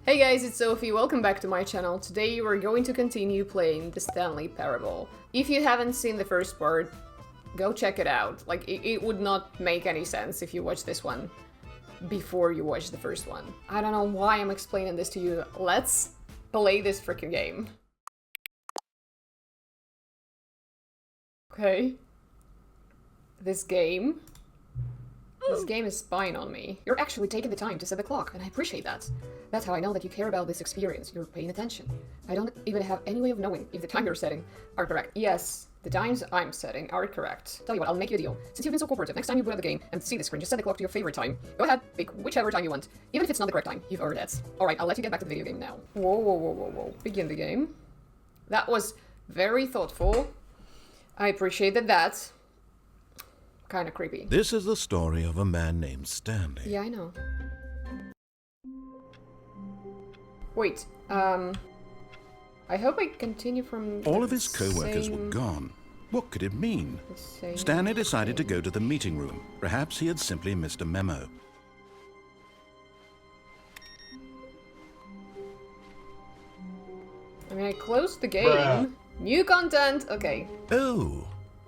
Hey guys, it's Sophie, welcome back to my channel. Today we're going to continue playing the Stanley Parable. If you haven't seen the first part, go check it out. Like, it would not make any sense if you watch this one before you watch the first one. I don't know why I'm explaining this to you. Let's play this freaking game. Okay. This game is spying on me. You're actually taking the time to set the clock, and I appreciate that. That's how I know that you care about this experience. You're paying attention. I don't even have any way of knowing if the time you're setting are correct. Yes, the times I'm setting are correct. Tell you what, I'll make you a deal. Since you've been so cooperative, next time you boot up the game and see the screen, just set the clock to your favorite time. Go ahead, pick whichever time you want. Even if it's not the correct time, you've earned it. Alright, I'll let you get back to the video game now. Whoa. Begin the game. That was very thoughtful. I appreciated that. Kind of creepy. This is the story of a man named Stanley. Yeah, I know. Wait, I hope I continue from... All of his co-workers were gone. What could it mean? Stanley decided to go to the meeting room. Perhaps he had simply missed a memo. I mean, I closed the game. Bruh. New content, okay. Oh,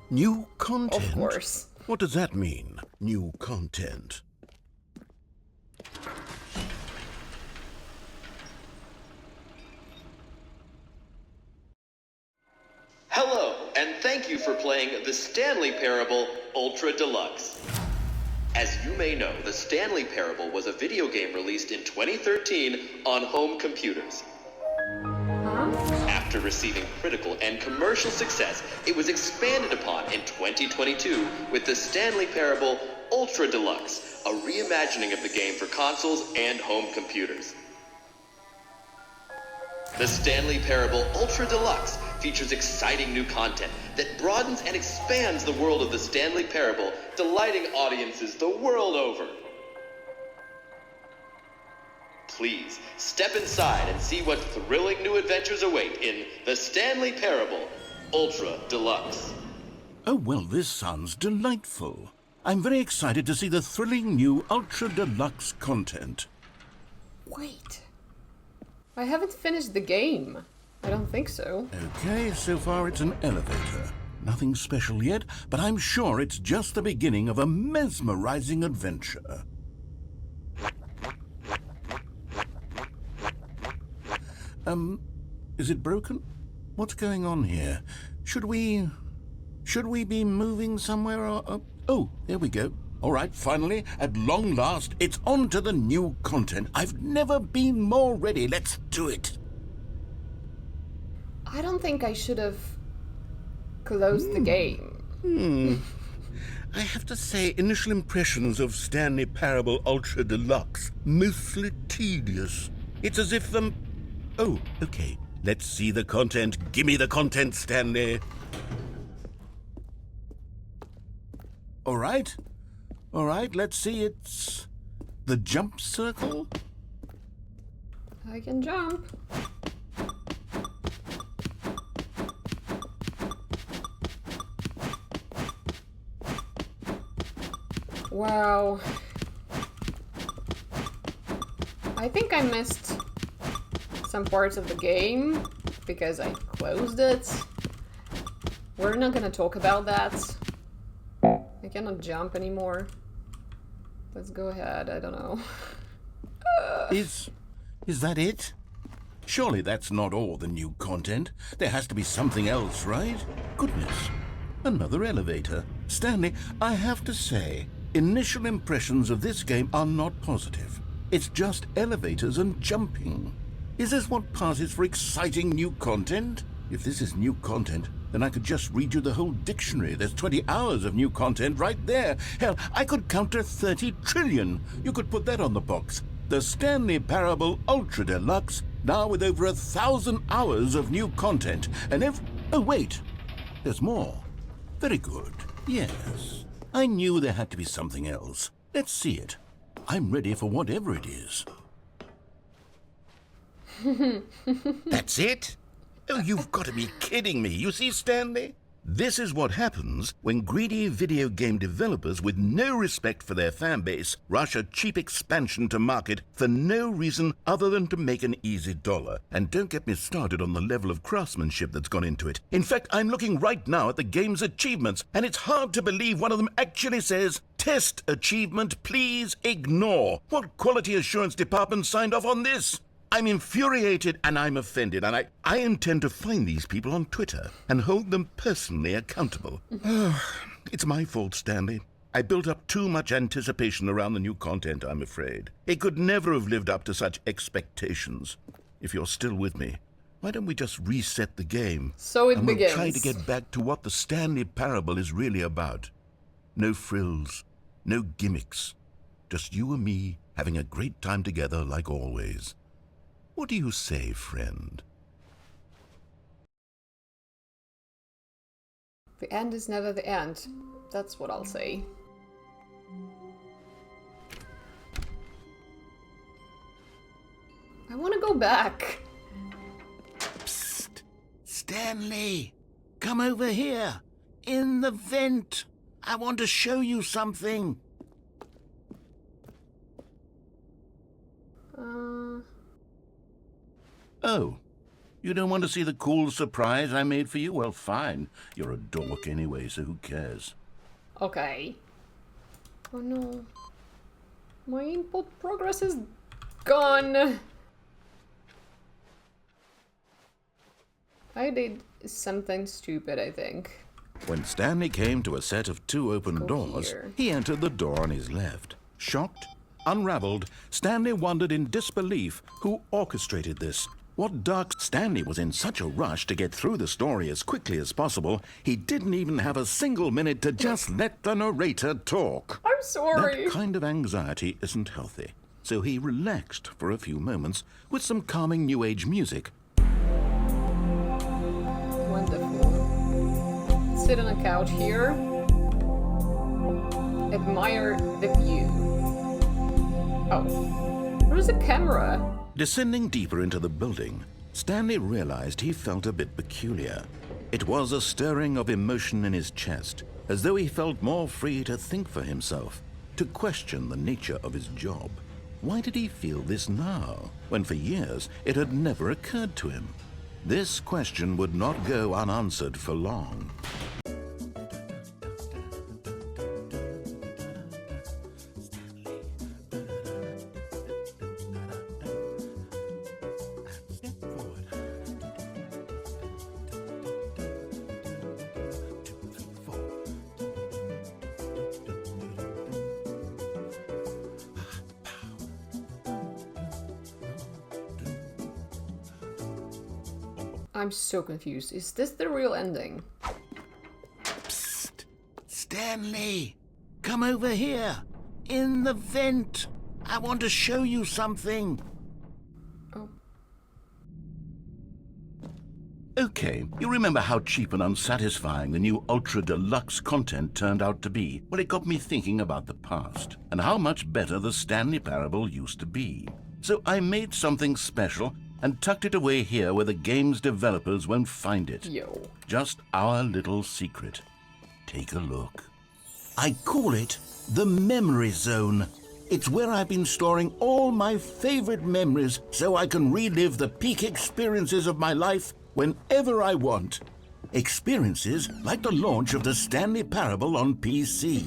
new content? Of course. What does that mean, new content? Hello, and thank you for playing the Stanley Parable Ultra Deluxe. As you may know, the Stanley Parable was a video game released in 2013 on home computers. After receiving critical and commercial success, it was expanded upon in 2022 with the Stanley Parable Ultra Deluxe, a reimagining of the game for consoles and home computers. The Stanley Parable Ultra Deluxe features exciting new content that broadens and expands the world of the Stanley Parable, delighting audiences the world over. Please, step inside and see what thrilling new adventures await in the Stanley Parable Ultra Deluxe. Oh, well, this sounds delightful. I'm very excited to see the thrilling new Ultra Deluxe content. Wait. I haven't finished the game. I don't think so. Okay, so far it's an elevator. Nothing special yet, but I'm sure it's just the beginning of a mesmerizing adventure. Is it broken? What's going on here? Should we be moving somewhere or... Oh, there we go. All right, finally, at long last, it's on to the new content. I've never been more ready. Let's do it. I don't think I should have closed the game. I have to say, initial impressions of Stanley Parable Ultra Deluxe, mostly tedious. It's as if Oh, okay. Let's see the content. Gimme the content, Stanley. All right, let's see. It's the jump circle. I can jump. Wow. I think I missed some parts of the game because I closed it. We're not gonna talk about that. I cannot jump anymore. Let's go ahead, I don't know. Is that it? Surely that's not all the new content. There has to be something else, right? Goodness, another elevator. Stanley, I have to say, initial impressions of this game are not positive. It's just elevators and jumping. Is this what passes for exciting new content? If this is new content, then I could just read you the whole dictionary. There's 20 hours of new content right there. Hell, I could count to 30 trillion. You could put that on the box. The Stanley Parable Ultra Deluxe, now with over 1,000 hours of new content. And oh, wait. There's more. Very good. Yes. I knew there had to be something else. Let's see it. I'm ready for whatever it is. That's it? Oh, you've got to be kidding me. You see, Stanley? This is what happens when greedy video game developers with no respect for their fan base rush a cheap expansion to market for no reason other than to make an easy dollar. And don't get me started on the level of craftsmanship that's gone into it. In fact, I'm looking right now at the game's achievements, and it's hard to believe one of them actually says, "Test achievement, please ignore." What quality assurance department signed off on this? I'm infuriated and I'm offended, and I intend to find these people on Twitter and hold them personally accountable. It's my fault, Stanley. I built up too much anticipation around the new content, I'm afraid. It could never have lived up to such expectations. If you're still with me, why don't we just reset the game? So it and begins. We'll try to get back to what the Stanley Parable is really about. No frills, no gimmicks. Just you and me having a great time together like always. What do you say, friend? The end is never the end. That's what I'll say. I want to go back. Psst! Stanley! Come over here! In the vent! I want to show you something! Oh, you don't want to see the cool surprise I made for you? Well, fine. You're a dork anyway, so who cares? Okay. Oh no. My input progress is gone. I did something stupid, I think. When Stanley came to a set of 2 open Go doors, here. he entered the door on his left. Shocked, unraveled, Stanley wondered in disbelief who orchestrated this. What dark... Stanley was in such a rush to get through the story as quickly as possible, he didn't even have a single minute to just let the narrator talk. I'm sorry. That kind of anxiety isn't healthy. So he relaxed for a few moments with some calming New Age music. Wonderful. Sit on a couch here. Admire the view. Oh. Where's the camera? Descending deeper into the building, Stanley realized he felt a bit peculiar. It was a stirring of emotion in his chest, as though he felt more free to think for himself, to question the nature of his job. Why did he feel this now, when for years it had never occurred to him? This question would not go unanswered for long. I'm so confused. Is this the real ending? Psst! Stanley! Come over here! In the vent! I want to show you something! Oh. Okay, you remember how cheap and unsatisfying the new Ultra Deluxe content turned out to be? Well, it got me thinking about the past, and how much better the Stanley Parable used to be. So I made something special and tucked it away here where the game's developers won't find it. Yo. Just our little secret. Take a look. I call it the Memory Zone. It's where I've been storing all my favorite memories so I can relive the peak experiences of my life whenever I want. Experiences like the launch of the Stanley Parable on PC.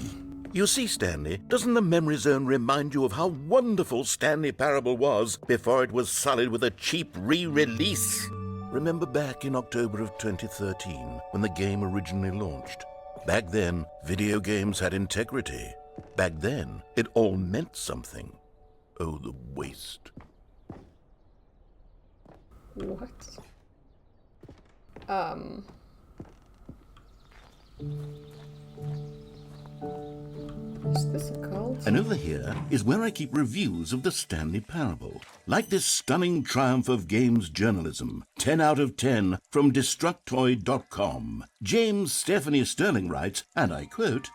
You see, Stanley, doesn't the Memory Zone remind you of how wonderful Stanley Parable was before it was sullied with a cheap re-release? Remember back in October of 2013, when the game originally launched? Back then, video games had integrity. Back then, it all meant something. Oh, the waste. What? Is this a cult? And over here is where I keep reviews of the Stanley Parable. Like this stunning triumph of games journalism, 10 out of 10 from Destructoid.com. James Stephanie Sterling writes, and I quote,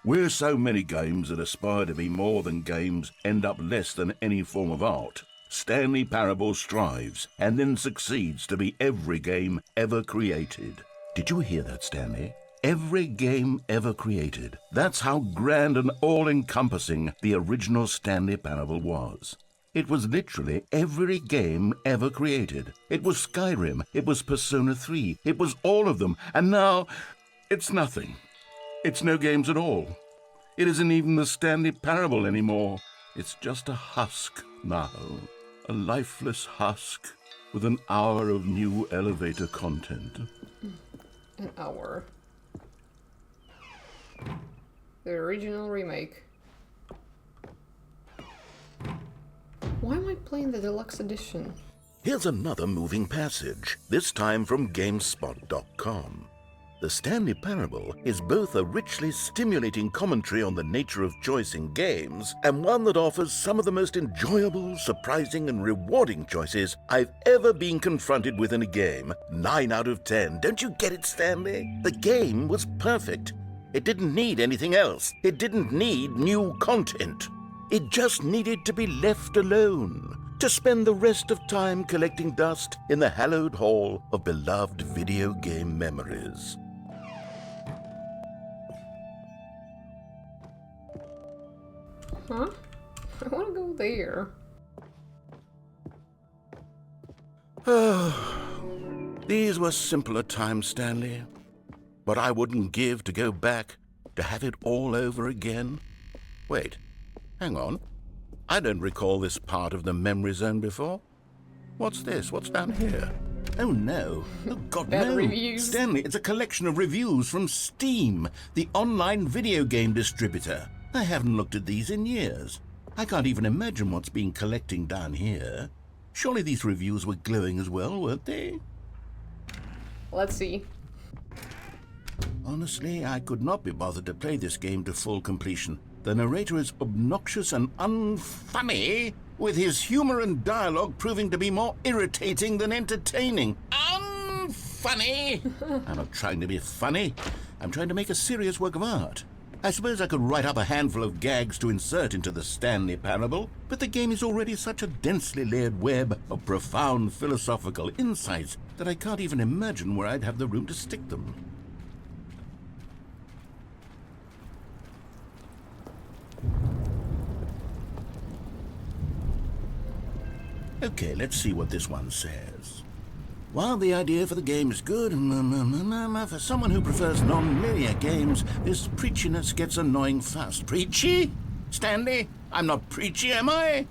"Where so many games that aspire to be more than games end up less than any form of art, Stanley Parable strives and then succeeds to be every game ever created. Did you hear that, Stanley? Every game ever created. That's how grand and all-encompassing the original Stanley Parable was. It was literally every game ever created. It was Skyrim, it was Persona 3, it was all of them, and now it's nothing. It's no games at all. It isn't even the Stanley Parable anymore. It's just a husk now, a lifeless husk with an hour of new elevator content. An hour. The original remake. Why am I playing the deluxe edition? Here's another moving passage, this time from GameSpot.com. The Stanley Parable is both a richly stimulating commentary on the nature of choice in games and one that offers some of the most enjoyable, surprising, and rewarding choices I've ever been confronted with in a game. 9 out of 10. Don't you get it, Stanley? The game was perfect. It didn't need anything else. It didn't need new content. It just needed to be left alone, to spend the rest of time collecting dust in the hallowed hall of beloved video game memories. Huh? I want to go there. These were simpler times, Stanley. But I wouldn't give to go back, to have it all over again. Wait, hang on. I don't recall this part of the memory zone before. What's this? What's down here? Oh no. Oh God, Bad no. reviews. Stanley, it's a collection of reviews from Steam, the online video game distributor. I haven't looked at these in years. I can't even imagine what's been collecting down here. Surely these reviews were glowing as well, weren't they? Let's see. Honestly, I could not be bothered to play this game to full completion. The narrator is obnoxious and unfunny, with his humor and dialogue proving to be more irritating than entertaining. Unfunny! I'm not trying to be funny. I'm trying to make a serious work of art. I suppose I could write up a handful of gags to insert into the Stanley Parable, but the game is already such a densely layered web of profound philosophical insights that I can't even imagine where I'd have the room to stick them. Okay, let's see what this one says. While the idea for the game is good, for someone who prefers non-linear games, this preachiness gets annoying fast. Preachy? Stanley? I'm not preachy, am I?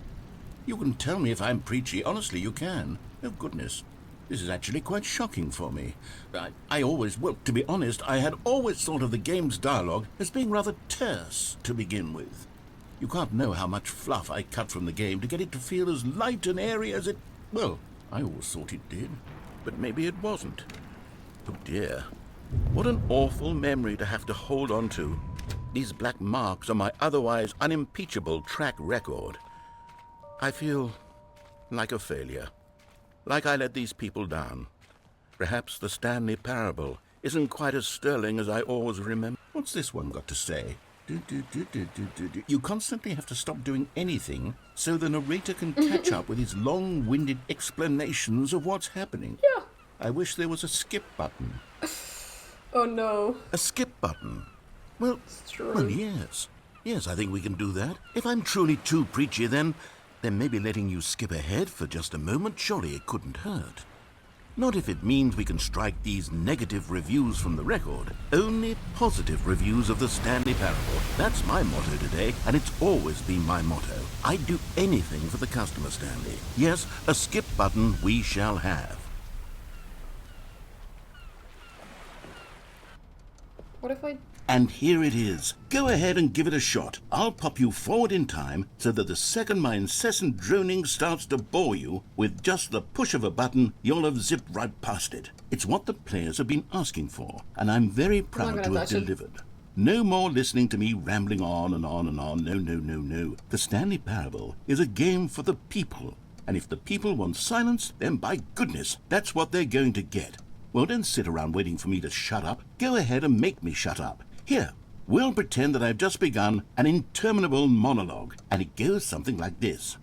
You can tell me if I'm preachy. Honestly, you can. Oh, goodness. This is actually quite shocking for me. To be honest, I had always thought of the game's dialogue as being rather terse to begin with. You can't know how much fluff I cut from the game to get it to feel as light and airy as it... Well, I always thought it did. But maybe it wasn't. Oh dear. What an awful memory to have to hold on to. These black marks on my otherwise unimpeachable track record. I feel like a failure. Like I let these people down. Perhaps the Stanley Parable isn't quite as sterling as I always remember. What's this one got to say? You constantly have to stop doing anything so the narrator can catch up with his long-winded explanations of what's happening. Yeah. I wish there was a skip button. Oh no. A skip button? Well, It's true. well, yes. Yes, I think we can do that. If I'm truly too preachy, then maybe letting you skip ahead for just a moment, surely it couldn't hurt. Not if it means we can strike these negative reviews from the record. Only positive reviews of the Stanley Parable. That's my motto today, and it's always been my motto. I'd do anything for the customer, Stanley. Yes, a skip button we shall have. What if I... And here it is. Go ahead and give it a shot. I'll pop you forward in time so that the second my incessant droning starts to bore you, with just the push of a button, you'll have zipped right past it. It's what the players have been asking for, and I'm very proud to have delivered. No more listening to me rambling on and on and on. No, no, no, no. The Stanley Parable is a game for the people. And if the people want silence, then by goodness, that's what they're going to get. Well, don't sit around waiting for me to shut up. Go ahead and make me shut up. Here, we'll pretend that I've just begun an interminable monologue, and it goes something like this.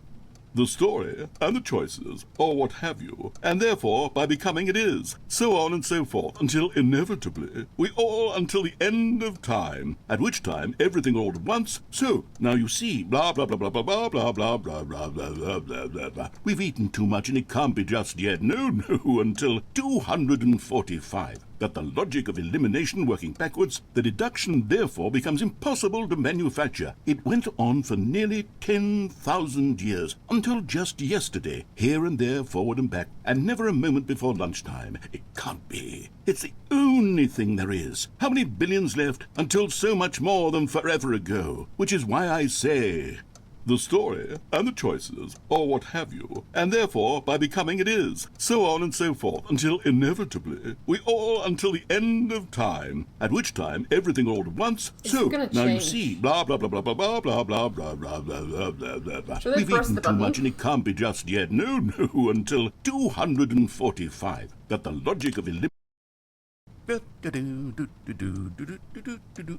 the story and the choices, or what have you, and therefore by becoming it is, so on and so forth, until inevitably we all until the end of time, at which time everything all at once. So now you see, blah blah blah blah blah blah blah blah blah blah blah blah blah blah blah. We've eaten too much and it can't be just yet. No, until 245. That the logic of elimination working backwards, the deduction therefore becomes impossible to manufacture. It went on for nearly 10,000 years, until just yesterday, here and there, forward and back, and never a moment before lunchtime. It can't be. It's the only thing there is. How many billions left until so much more than forever ago? Which is why I say, the story and the choices, or what have you, and therefore by becoming it is, so on and so forth, until inevitably we all until the end of time, at which time everything all at once. So now you see, blah blah blah blah blah blah blah blah blah blah blah blah blah blah. We've eaten too much and it can't be just yet. No, until 245. That the logic of elimination.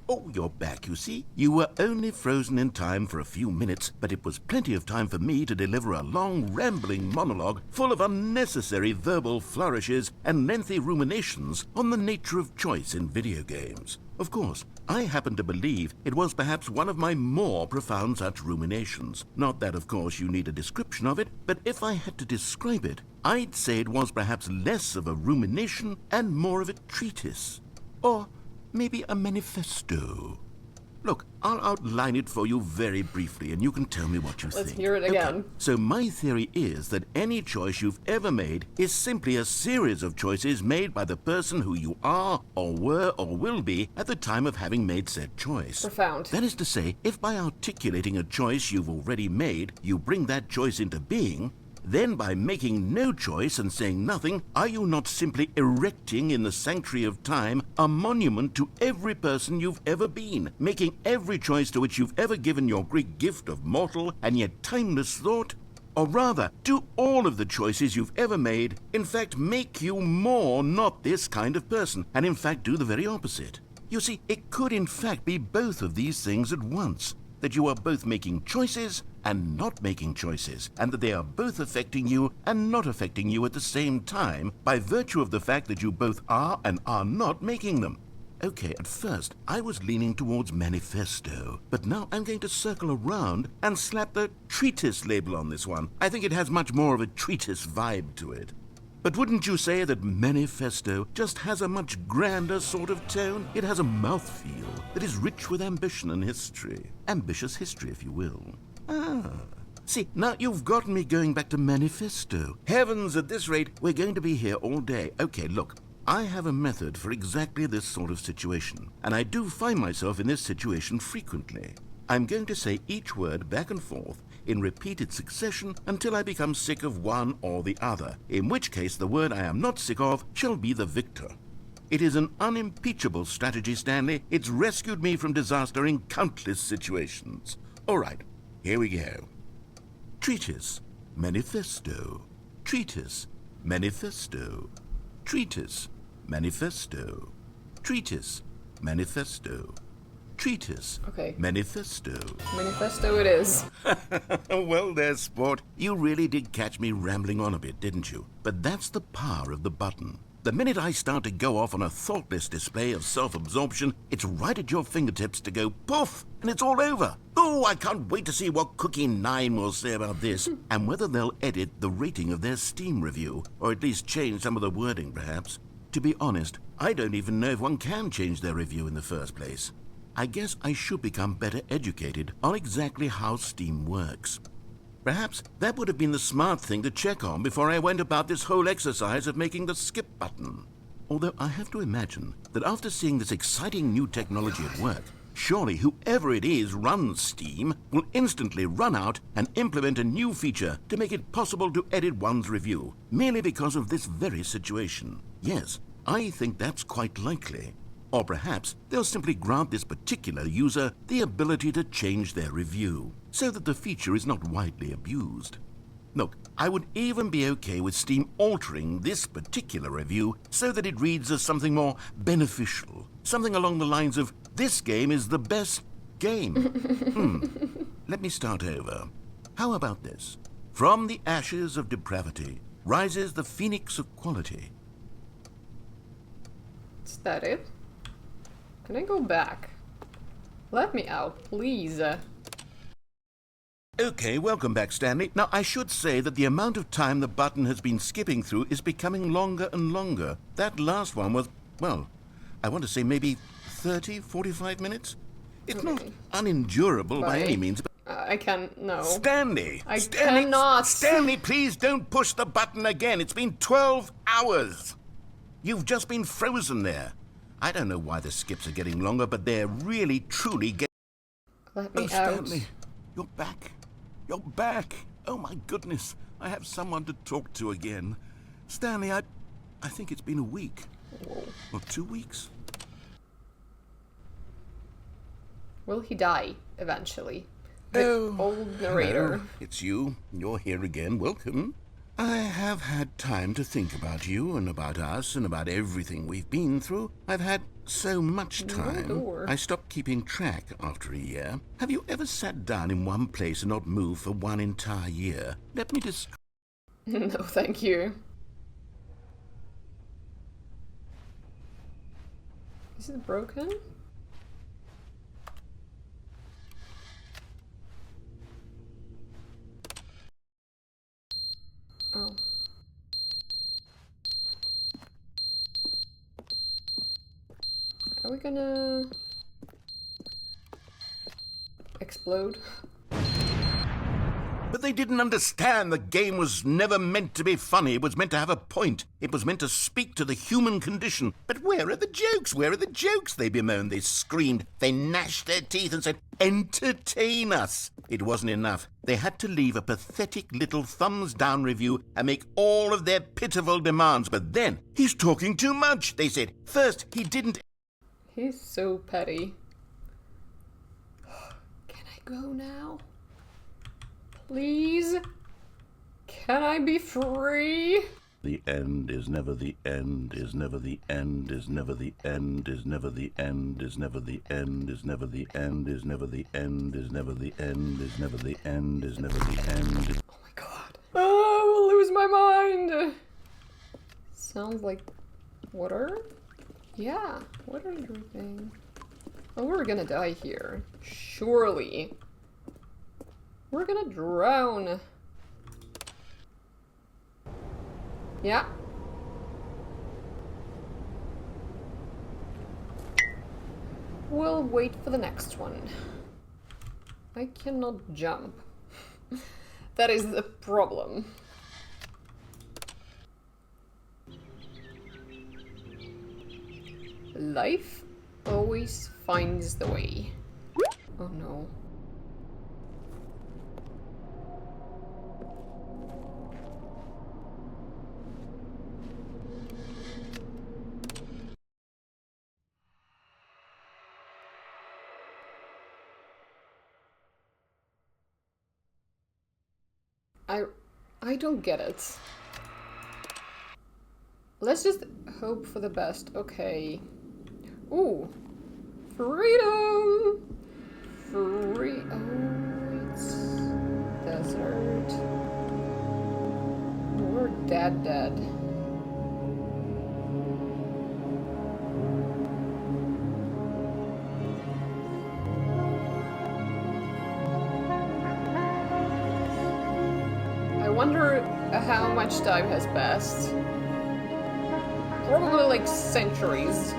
Oh, you're back, you see. You were only frozen in time for a few minutes, but it was plenty of time for me to deliver a long, rambling monologue full of unnecessary verbal flourishes and lengthy ruminations on the nature of choice in video games. Of course, I happen to believe it was perhaps one of my more profound such ruminations. Not that, of course, you need a description of it, but if I had to describe it, I'd say it was perhaps less of a rumination and more of a treatise. Or maybe a manifesto. Look, I'll outline it for you very briefly, and you can tell me what you think. Let's hear it again. Okay. So my theory is that any choice you've ever made is simply a series of choices made by the person who you are, or were, or will be at the time of having made said choice. Profound. That is to say, if by articulating a choice you've already made, you bring that choice into being, then by making no choice and saying nothing, are you not simply erecting in the sanctuary of time a monument to every person you've ever been, making every choice to which you've ever given your Greek gift of mortal and yet timeless thought? Or rather, do all of the choices you've ever made, in fact, make you more not this kind of person, and in fact do the very opposite? You see, it could in fact be both of these things at once, that you are both making choices and not making choices, and that they are both affecting you and not affecting you at the same time by virtue of the fact that you both are and are not making them. Okay, at first I was leaning towards manifesto, but now I'm going to circle around and slap the treatise label on this one. I think it has much more of a treatise vibe to it. But wouldn't you say that manifesto just has a much grander sort of tone? It has a mouthfeel that is rich with ambition and history. Ambitious history, if you will. See, now you've gotten me going back to manifesto. Heavens, at this rate, we're going to be here all day. Okay, look, I have a method for exactly this sort of situation, and I do find myself in this situation frequently. I'm going to say each word back and forth in repeated succession until I become sick of one or the other, in which case the word I am not sick of shall be the victor. It is an unimpeachable strategy, Stanley. It's rescued me from disaster in countless situations. All right, here we go. Treatise, manifesto. Treatise, manifesto. Treatise, manifesto. Treatise, manifesto. Treatise. Okay. Manifesto. Manifesto it is. Well there, sport. You really did catch me rambling on a bit, didn't you? But that's the power of the button. The minute I start to go off on a thoughtless display of self-absorption, it's right at your fingertips to go poof, and it's all over. Oh, I can't wait to see what Cookie 9 will say about this, and whether they'll edit the rating of their Steam review, or at least change some of the wording, perhaps. To be honest, I don't even know if one can change their review in the first place. I guess I should become better educated on exactly how Steam works. Perhaps that would have been the smart thing to check on before I went about this whole exercise of making the skip button. Although I have to imagine that after seeing this exciting new technology at work, surely whoever it is runs Steam will instantly run out and implement a new feature to make it possible to edit one's review, merely because of this very situation. Yes, I think that's quite likely. Or perhaps they'll simply grant this particular user the ability to change their review, so that the feature is not widely abused. Look, I would even be okay with Steam altering this particular review so that it reads as something more beneficial, something along the lines of, "This game is the best game." Let me start over. How about this? From the ashes of depravity rises the phoenix of quality. Is that it? Can I go back? Let me out, please. Okay, welcome back, Stanley. Now, I should say that the amount of time the button has been skipping through is becoming longer and longer. That last one was, well, I want to say maybe 30, 45 minutes? It's not unendurable by any means, but... I can't, no. Stanley! I Stanley, cannot! Stanley, please don't push the button again. It's been 12 hours. You've just been frozen there. I don't know why the skips are getting longer, but they're really, truly getting... Let me out. Stanley, you're back. You're back. Oh, my goodness. I have someone to talk to again. Stanley, I think it's been a week. Whoa. Or 2 weeks. Will he die eventually? Oh, old narrator. hello. It's you. You're here again. Welcome. I have had time to think about you and about us and about everything we've been through. I've had so much time. I stopped keeping track after a year. Have you ever sat down in one place and not moved for one entire year? Let me describe... No, thank you. Is it broken? Oh. Are we gonna explode? But they didn't understand the game was never meant to be funny. It was meant to have a point. It was meant to speak to the human condition. But where are the jokes? Where are the jokes? They bemoaned, they screamed, they gnashed their teeth and said, entertain us. It wasn't enough. They had to leave a pathetic little thumbs-down review and make all of their pitiful demands. But then, he's talking too much, they said. First, he didn't... He's so petty. Can I go now? Please? Can I be free? The end is never the end, is never the end, is never the end, is never the end, is never the end, is never the end, is never the end, is never the end, is never the end, is never the end. Oh my god. Oh, I will lose my mind. Sounds like water? Yeah, water dripping. Oh, we're gonna die here. Surely. We're gonna drown. Yeah. We'll wait for the next one. I cannot jump. That is the problem. Life always finds the way. Oh no. I don't get it. Let's just hope for the best. Okay. Ooh. Freedom! Free... Oh, it's... desert. We're dead. I wonder how much time has passed. Probably like centuries.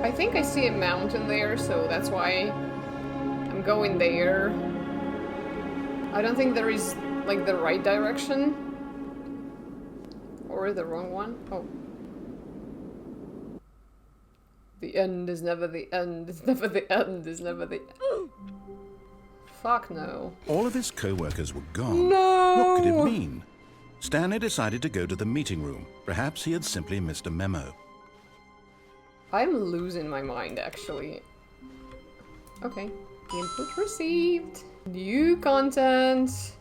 I think I see a mountain there, so that's why I'm going there. I don't think there is like the right direction. Or the wrong one. Oh. The end is never the end, is never the end, is never the end. Fuck no. All of his co-workers were gone. No! What could it mean? Stanley decided to go to the meeting room. Perhaps he had simply missed a memo. I'm losing my mind, actually. Okay. Input received. New content.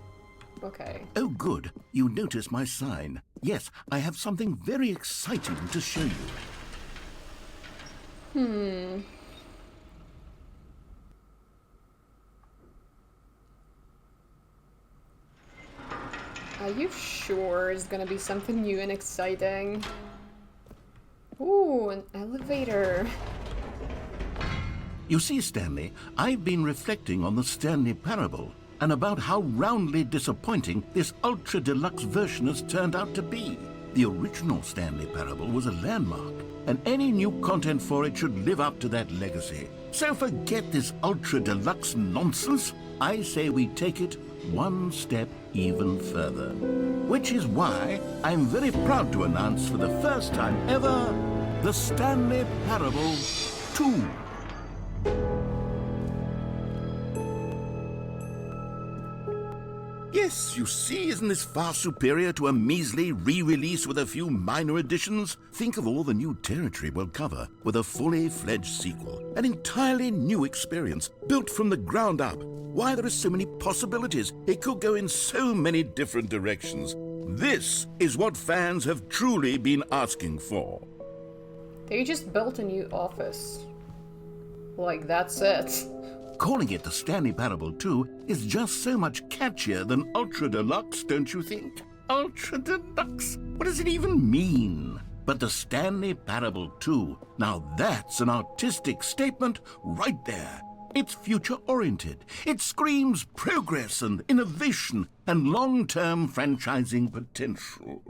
Okay. Oh, good. You noticed my sign. Yes, I have something very exciting to show you. Are you sure it's gonna be something new and exciting? Ooh, an elevator. You see, Stanley, I've been reflecting on the Stanley Parable and about how roundly disappointing this Ultra Deluxe version has turned out to be. The original Stanley Parable was a landmark, and any new content for it should live up to that legacy. So forget this Ultra Deluxe nonsense. I say we take it one step even further. Which is why I'm very proud to announce for the first time ever, the Stanley Parable 2. Yes, you see, isn't this far superior to a measly re-release with a few minor additions? Think of all the new territory we'll cover with a fully fledged sequel. An entirely new experience, built from the ground up. Why, there are so many possibilities. It could go in so many different directions. This is what fans have truly been asking for. They just built a new office. Like, that's it. Calling it the Stanley Parable 2 is just so much catchier than Ultra Deluxe, don't you think? Ultra Deluxe? What does it even mean? But the Stanley Parable 2, now that's an artistic statement right there. It's future-oriented. It screams progress and innovation and long-term franchising potential.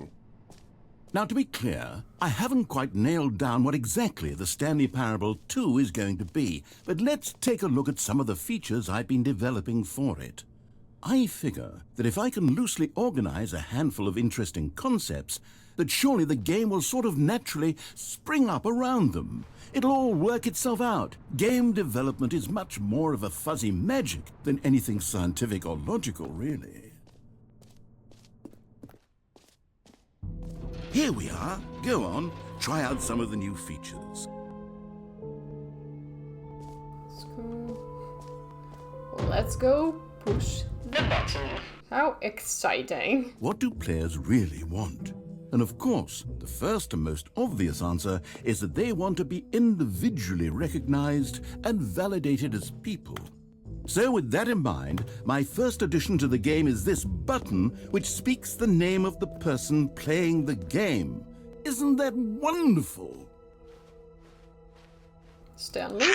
Now, to be clear, I haven't quite nailed down what exactly the Stanley Parable 2 is going to be, but let's take a look at some of the features I've been developing for it. I figure that if I can loosely organize a handful of interesting concepts, that surely the game will sort of naturally spring up around them. It'll all work itself out. Game development is much more of a fuzzy magic than anything scientific or logical, really. Here we are. Go on, try out some of the new features. Let's go push the button. How exciting. What do players really want? And of course, the first and most obvious answer is that they want to be individually recognized and validated as people. So with that in mind, my first addition to the game is this button which speaks the name of the person playing the game. Isn't that wonderful? Stanley?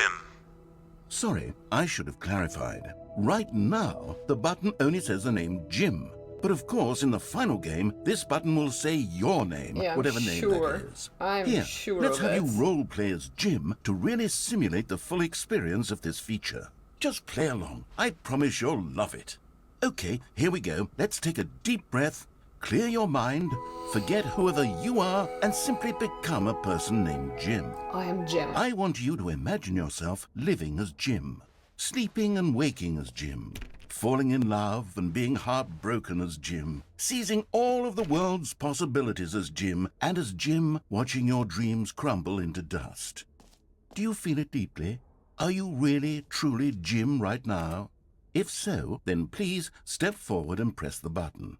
Sorry, I should have clarified. Right now, the button only says the name Jim. But of course, in the final game, this button will say your name, Yeah, whatever name that is. I'm Here, sure let's of have it. you role play as Jim to really simulate the full experience of this feature. Just play along. I promise you'll love it. Okay, here we go. Let's take a deep breath, clear your mind, forget whoever you are, and simply become a person named Jim. I am Jim. I want you to imagine yourself living as Jim, sleeping and waking as Jim, falling in love and being heartbroken as Jim, seizing all of the world's possibilities as Jim, and as Jim watching your dreams crumble into dust. Do you feel it deeply? Are you really, truly Jim right now? If so, then please step forward and press the button.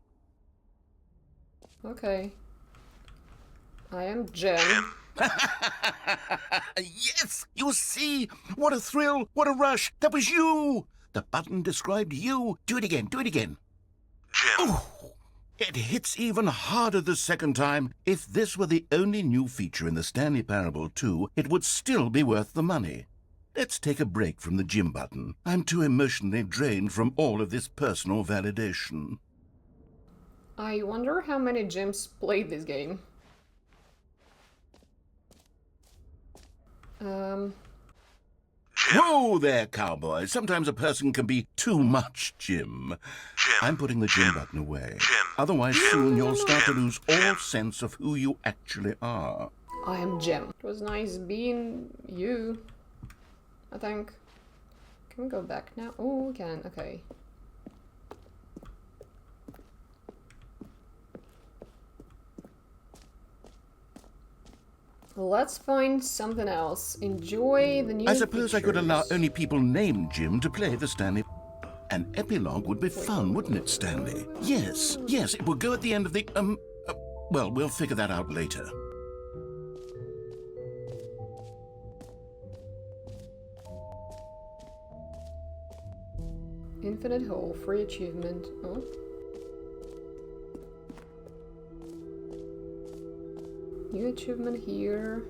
Okay. I am Jim. Yes! You see? What a thrill! What a rush! That was you! The button described you. Do it again. Do it again. Jim. Oh, it hits even harder the second time. If this were the only new feature in the Stanley Parable 2, it would still be worth the money. Let's take a break from the Jim button. I'm too emotionally drained from all of this personal validation. I wonder how many Jims played this game. Whoa there, cowboy. Sometimes a person can be too much Jim. I'm putting the Jim button away. Otherwise, soon you'll start to lose all sense of who you actually are. I am Jim. It was nice being you, I think. Can we go back now? Oh, we can. Okay. Let's find something else. Enjoy the new I suppose I could allow features. only people named Jim to play the Stanley. An epilogue would be fun, wouldn't it, Stanley? Yes, it would go at the end of the, well, we'll figure that out later. Infinite hole, free achievement. Oh. New achievement here.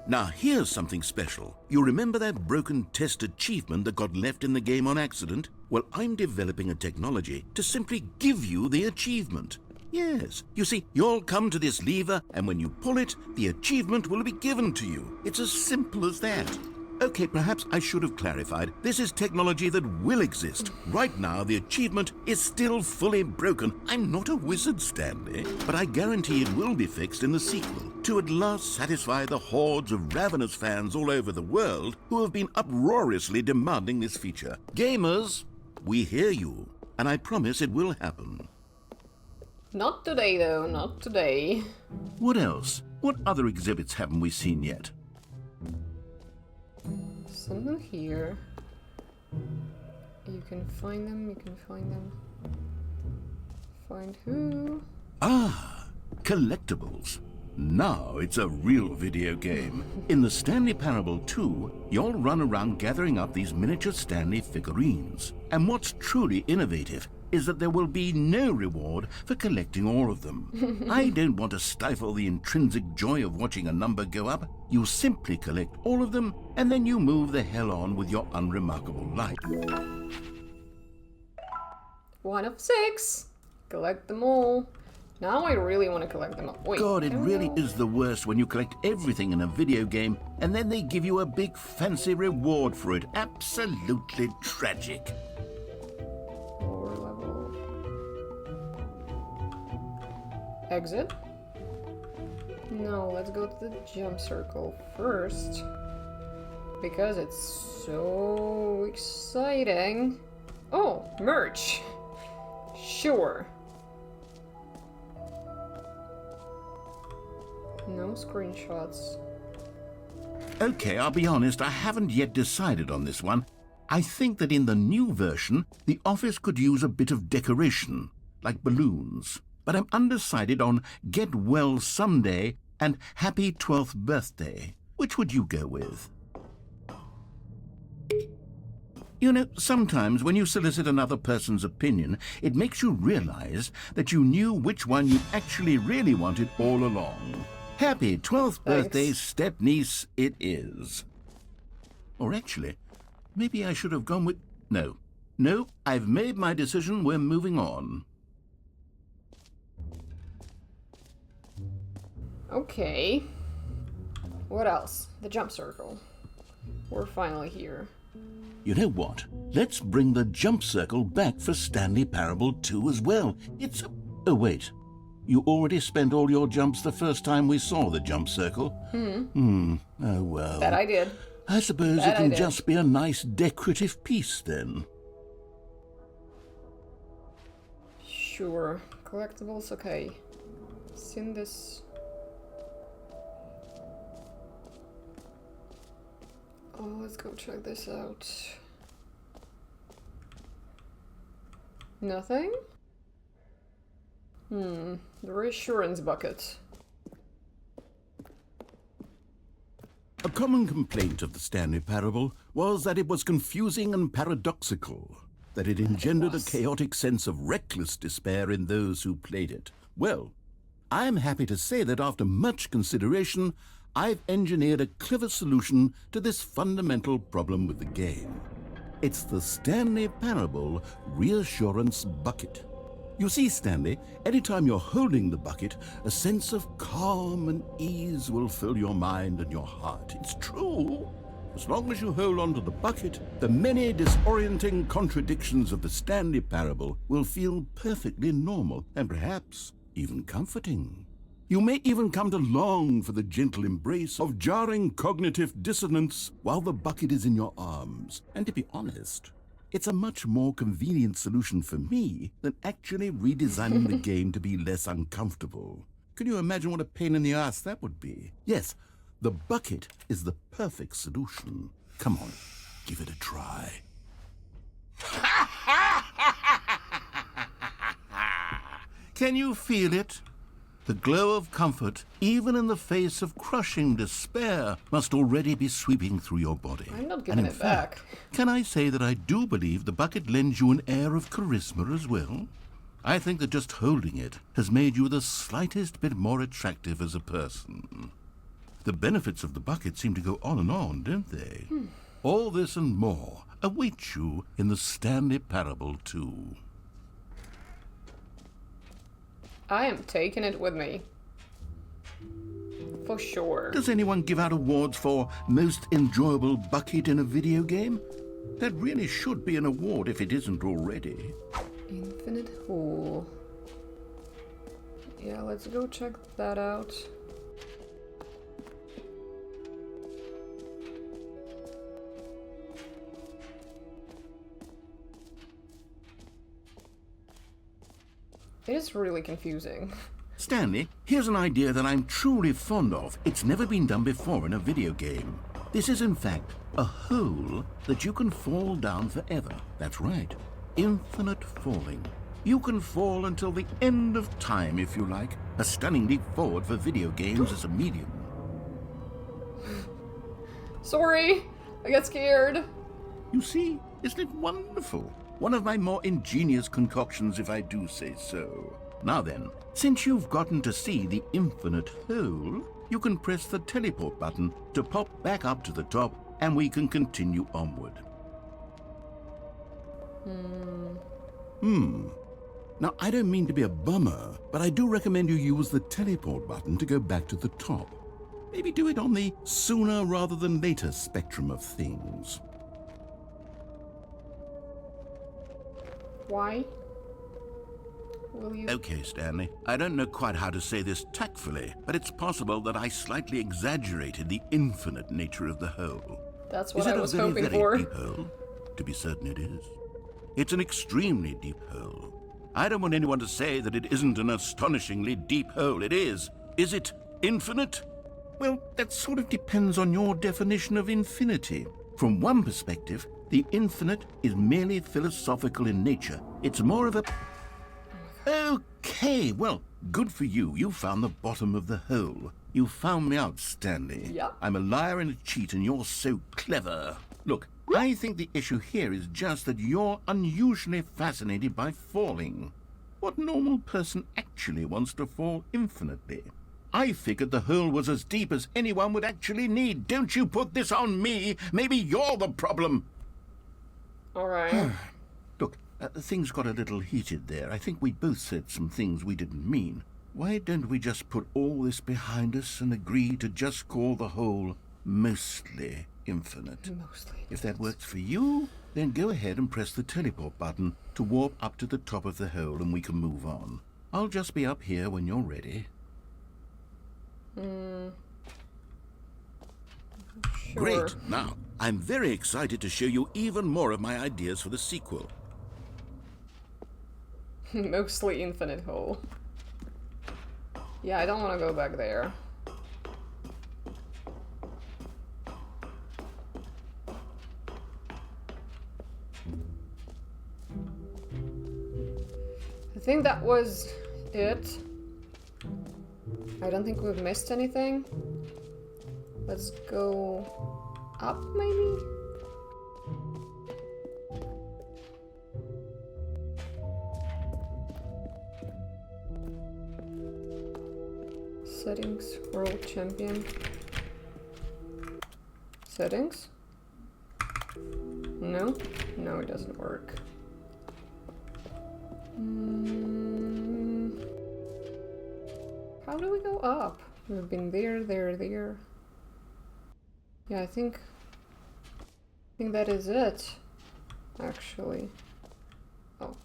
Now here's something special. You remember that broken test achievement that got left in the game on accident? Well, I'm developing a technology to simply give you the achievement. Yes, you see, you'll come to this lever, and when you pull it, the achievement will be given to you. It's as simple as that. Okay, perhaps I should have clarified. This is technology that will exist. Right now, the achievement is still fully broken. I'm not a wizard, Stanley, but I guarantee it will be fixed in the sequel to at last satisfy the hordes of ravenous fans all over the world who have been uproariously demanding this feature. Gamers, we hear you, and I promise it will happen. Not today, though. Not today. What else? What other exhibits haven't we seen yet? Something here. You can find them, you can find them. Find who? Ah, collectibles. Now it's a real video game. In the Stanley Parable 2, you'll run around gathering up these miniature Stanley figurines. And what's truly innovative is that there will be no reward for collecting all of them. I don't want to stifle the intrinsic joy of watching a number go up. You simply collect all of them, and then you move the hell on with your unremarkable life. 1 of 6. Collect them all. Now I really want to collect them all. Wait, God, it really is the worst when you collect everything in a video game, and then they give you a big fancy reward for it. Absolutely tragic. Lower level. Exit? No, let's go to the jump circle first. Because it's so exciting. Oh, merch! Sure. No screenshots. Okay, I'll be honest, I haven't yet decided on this one. I think that in the new version, the office could use a bit of decoration, like balloons. But I'm undecided on Get Well Someday and Happy 12th Birthday. Which would you go with? You know, sometimes when you solicit another person's opinion, it makes you realize that you knew which one you actually really wanted all along. Happy 12th birthday, step-niece, it is. Or actually, maybe I should have gone with... No, I've made my decision, we're moving on. Okay. What else? The jump circle. We're finally here. You know what? Let's bring the jump circle back for Stanley Parable 2 as well. It's a... Oh, wait. You already spent all your jumps the first time we saw the jump circle? Oh, well. That I did. I suppose it can just be a nice decorative piece, then. Sure. Collectibles, okay. Seen this... Oh, let's go check this out. Nothing? The reassurance bucket. A common complaint of the Stanley Parable was that it was confusing and paradoxical, that it engendered a chaotic sense of reckless despair in those who played it. Well, I am happy to say that after much consideration, I've engineered a clever solution to this fundamental problem with the game. It's the Stanley Parable Reassurance Bucket. You see, Stanley, anytime you're holding the bucket, a sense of calm and ease will fill your mind and your heart. It's true. As long as you hold on to the bucket, the many disorienting contradictions of the Stanley Parable will feel perfectly normal and perhaps even comforting. You may even come to long for the gentle embrace of jarring cognitive dissonance while the bucket is in your arms. And to be honest, it's a much more convenient solution for me than actually redesigning the game to be less uncomfortable. Can you imagine what a pain in the ass that would be? Yes, the bucket is the perfect solution. Come on, give it a try. Can you feel it? The glow of comfort, even in the face of crushing despair, must already be sweeping through your body. I'm not And giving in it fact, back. can I say that I do believe the bucket lends you an air of charisma as well? I think that just holding it has made you the slightest bit more attractive as a person. The benefits of the bucket seem to go on, don't they? All this and more await you in the Stanley Parable 2. I am taking it with me. For sure. Does anyone give out awards for most enjoyable bucket in a video game? That really should be an award if it isn't already. Infinite hole. Yeah, let's go check that out. It is really confusing. Stanley, here's an idea that I'm truly fond of. It's never been done before in a video game. This is in fact a hole that you can fall down forever. That's right. Infinite falling. You can fall until the end of time if you like. A stunning leap forward for video games as a medium. Sorry, I got scared. You see, isn't it wonderful? One of my more ingenious concoctions, if I do say so. Now then, since you've gotten to see the infinite hole, you can press the teleport button to pop back up to the top, and we can continue onward. Now, I don't mean to be a bummer, but I do recommend you use the teleport button to go back to the top. Maybe do it on the sooner rather than later spectrum of things. Why? Will you? Okay, Stanley. I don't know quite how to say this tactfully, but it's possible that I slightly exaggerated the infinite nature of the hole. That's what Is I it was a very, hoping very for. deep hole? To be certain it is. It's an extremely deep hole. I don't want anyone to say that it isn't an astonishingly deep hole. It is. Is it infinite? Well, that sort of depends on your definition of infinity. From one perspective, the infinite is merely philosophical in nature. It's more of a... Okay, well, good for you. You found the bottom of the hole. You found me out, Stanley. Yep. I'm a liar and a cheat, and you're so clever. Look, I think the issue here is just that you're unusually fascinated by falling. What normal person actually wants to fall infinitely? I figured the hole was as deep as anyone would actually need. Don't you put this on me. Maybe you're the problem. Alright. Look, things got a little heated there. I think we both said some things we didn't mean. Why don't we just put all this behind us and agree to just call the hole mostly infinite? Mostly. If that works for you, then go ahead and press the teleport button to warp up to the top of the hole and we can move on. I'll just be up here when you're ready. Sure. Great. Now, I'm very excited to show you even more of my ideas for the sequel. Mostly infinite hole. Yeah, I don't want to go back there. I think that was it. I don't think we've missed anything. Let's go up, maybe? Settings, World Champion. Settings? No? No, it doesn't work. How do we go up? We've been there, there. Yeah, I think that is it, actually. Oh.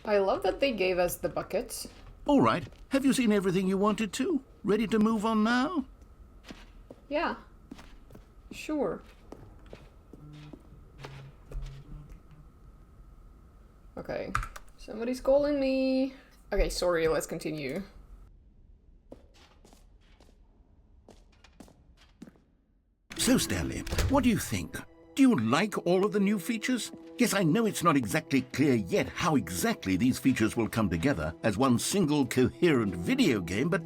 I love that they gave us the buckets. All right. Have you seen everything you wanted to? Ready to move on now? Yeah. Sure. Okay. Somebody's calling me. Okay, sorry, let's continue. So, Stanley, what do you think? Do you like all of the new features? Yes, I know it's not exactly clear yet how exactly these features will come together as one single coherent video game, but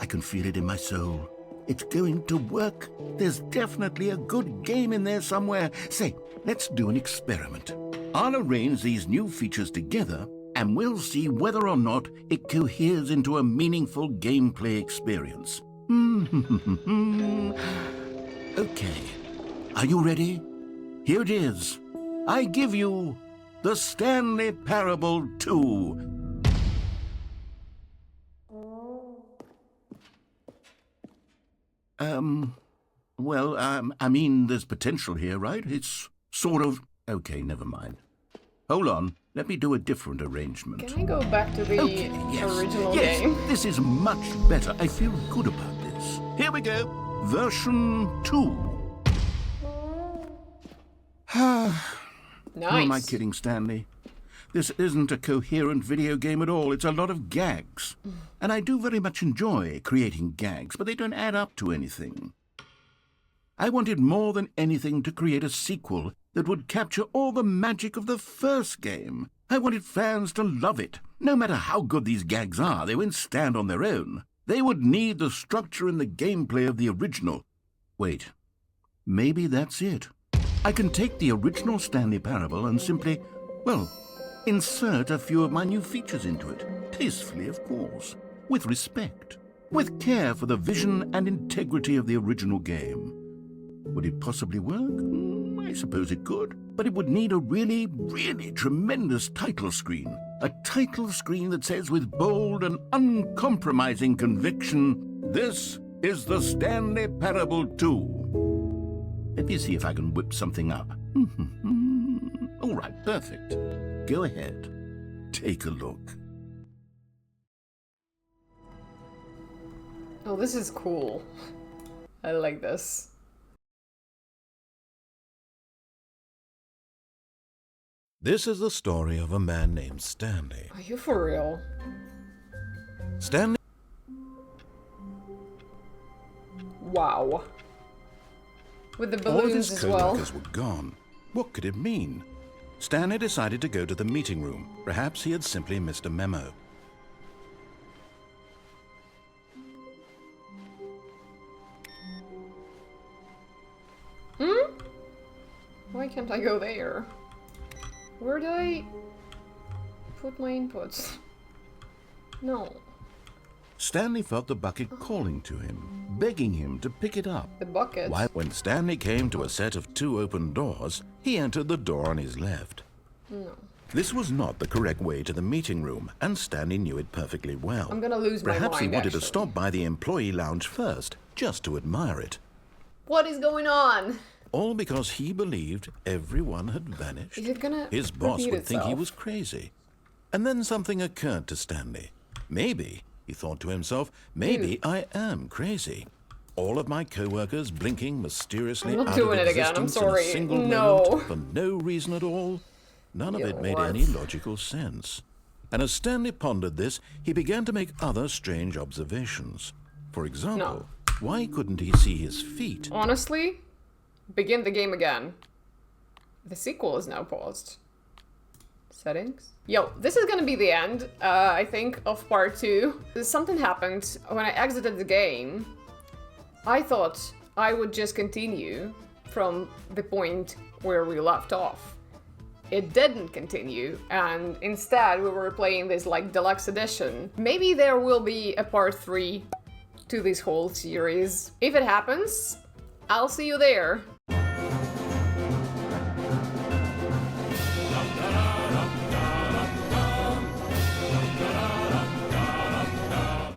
I can feel it in my soul. It's going to work. There's definitely a good game in there somewhere. Say, let's do an experiment. I'll arrange these new features together, and we'll see whether or not it coheres into a meaningful gameplay experience. Okay. Are you ready? Here it is. I give you the Stanley Parable 2. I mean, there's potential here, right? It's sort of... Okay, never mind. Hold on. Let me do a different arrangement. Can I go back to the original game? This is much better. I feel good about this. Here we go. Version 2. Nice. Who am I kidding, Stanley? This isn't a coherent video game at all. It's a lot of gags. And I do very much enjoy creating gags, but they don't add up to anything. I wanted more than anything to create a sequel that would capture all the magic of the first game. I wanted fans to love it. No matter how good these gags are, they won't stand on their own. They would need the structure and the gameplay of the original. Wait, maybe that's it. I can take the original Stanley Parable and simply, well, insert a few of my new features into it. Tastefully, of course. With respect. With care for the vision and integrity of the original game. Would it possibly work? I suppose it could. But it would need a really, really tremendous title screen. A title screen that says with bold and uncompromising conviction, "This is the Stanley Parable 2. Let me see if I can whip something up. All right, perfect. Go ahead. Take a look. Oh, this is cool. I like this. This is the story of a man named Stanley. Are you for real? Stanley... Wow. With the All of balloons his as well. co-workers were gone. What could it mean? Stanley decided to go to the meeting room. Perhaps he had simply missed a memo. Why can't I go there? Where do I put my inputs? No. Stanley felt the bucket calling to him, begging him to pick it up. The bucket? Why, when Stanley came to a set of 2 open doors, he entered the door on his left. No. This was not the correct way to the meeting room, and Stanley knew it perfectly well. I'm gonna lose my mind, Perhaps he wanted actually. to stop by the employee lounge first, just to admire it. What is going on? All because he believed everyone had vanished. Is it gonna His boss repeat would think he itself? was crazy. And then something occurred to Stanley. Maybe, he thought to himself, maybe I am crazy. All of my co-workers blinking mysteriously I'm not out doing of it again, I'm existence in sorry. a single No. moment for no reason at all. None of Yeah, it made what? any logical sense. And as Stanley pondered this, he began to make other strange observations. For example, why couldn't he see his feet? Honestly, begin the game again. The sequel is now paused. Settings? Yo, this is gonna be the end, I think, of part 2. Something happened when I exited the game. I thought I would just continue from the point where we left off. It didn't continue, and instead we were playing this, like, deluxe edition. Maybe there will be a part 3 to this whole series. If it happens, I'll see you there.